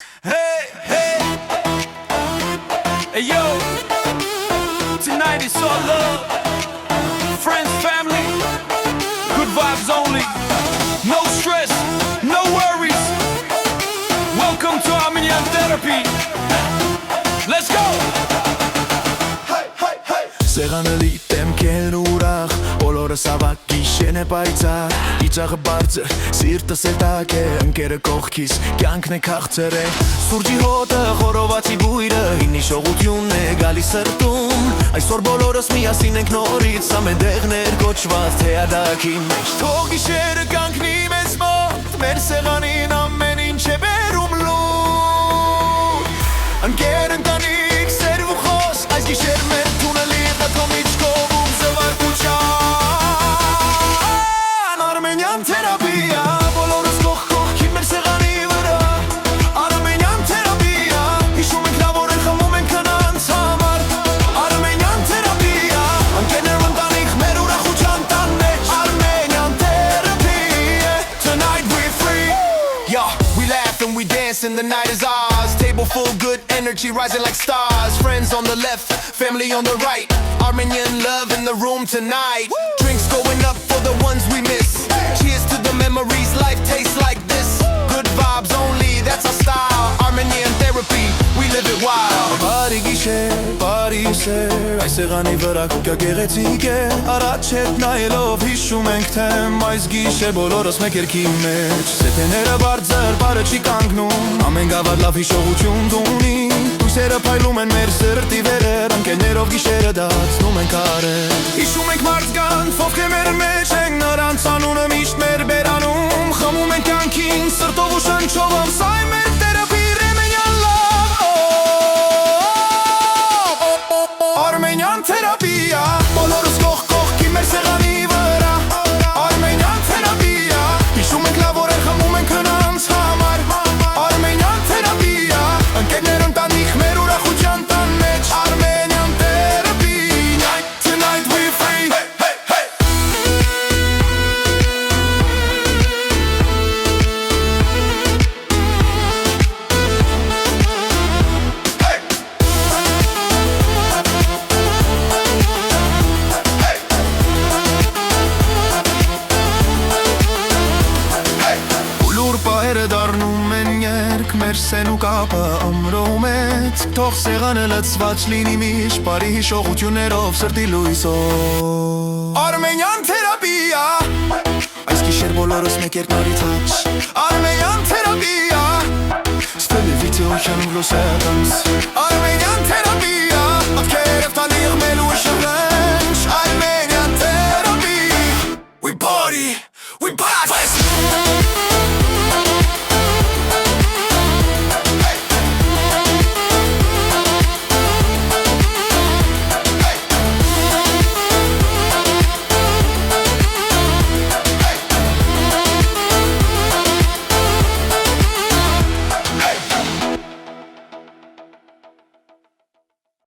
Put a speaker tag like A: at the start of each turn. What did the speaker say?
A: Hey, hey, hey, yo, tonight is all love, friends, family, good vibes only, no stress, no worries, welcome to Armenian Therapy, let's go!
B: Սեղանը լիտեմ կեր ուրախ, բոլորս ավակ գիշեն է պայծար Իճաղը բարձր, սիրտս է տակ է, ընկերը կողքիս, կյանքն է քաղցր է Սուրջի հոտը, խորովածի բույրը, ինի շողություն է գալիս սրտում Այսօր բոլորս միասին ենք նորից, ամեդեղներ կոչված թեադակի մեջ Թող գիշերը կանգնի մեզ մոտ, մեր սեղանին ամեն ինչ է բերում լուր Ընկեր ընտանիք, սեր ու խոս, այս գիշեր մեր թունելի Armenian Therapia, բոլորս կողքի մեր սեղանի վրա Armenian Therapia, հիշում ենք լավ օրեր խմում ենք քնանց համար Armenian Therapia, ընկերներ ընտանիք մեր ուրախության տան մեջ Armenian Therapy, tonight we're free Yeah, we laugh and we dance and the night is ours Table full, good energy rising like stars Friends on the left, family on the right Armenian love in the room tonight Drinks going up for the ones we miss Cheers to the memories, life tastes like this Good vibes only, that's our style Armenian Therapy, we live it wild Բարի գիշեր, բարի սեր Այս սեղանի վրա կա գեղեցիկ է Առաջ հետ նայելով հիշում ենք թե Այս գիշեր բոլորս մեկ երկի մեջ Սեթեները բարձր, բարը չի կանգնում Ամեն գավառ լավ հիշողություն դունի Հույսերը փայլում են մեր սրտի վերեր Ընկերներով գիշերը դարձնում ենք արեր Հիշում ենք մարդկանց, ովքեր մեր մեջ են Նրանց անունը միշտ մեր բերանում Խմում ենք կյանքին, սրտով ու շնչով Ամսայ մեր թերապի Armenian love Armenian Therapia Բոլորս կողքի մեր սեղանի վրա Armenian Therapia Հիշում ենք լավ օրեր խմում ենք քնանց համար Armenian Therapia Ընկերներ ընտանիք մեր ուրախության տան մեջ Armenian Therapy Tonight we're free Դառնում են երկ մեր սեն ու կապը ամրում էց Թող սեղանը լծված լինի միշտ բարի հիշողություններով սրտի լույսով Armenian Therapia Այս գիշեր բոլորս մեկ երկ նորից հաչ Armenian Therapia Ստելի վիդեոյան ու լոսետանց Armenian Therapia Ովքեր և տալիղ մել ու շրեն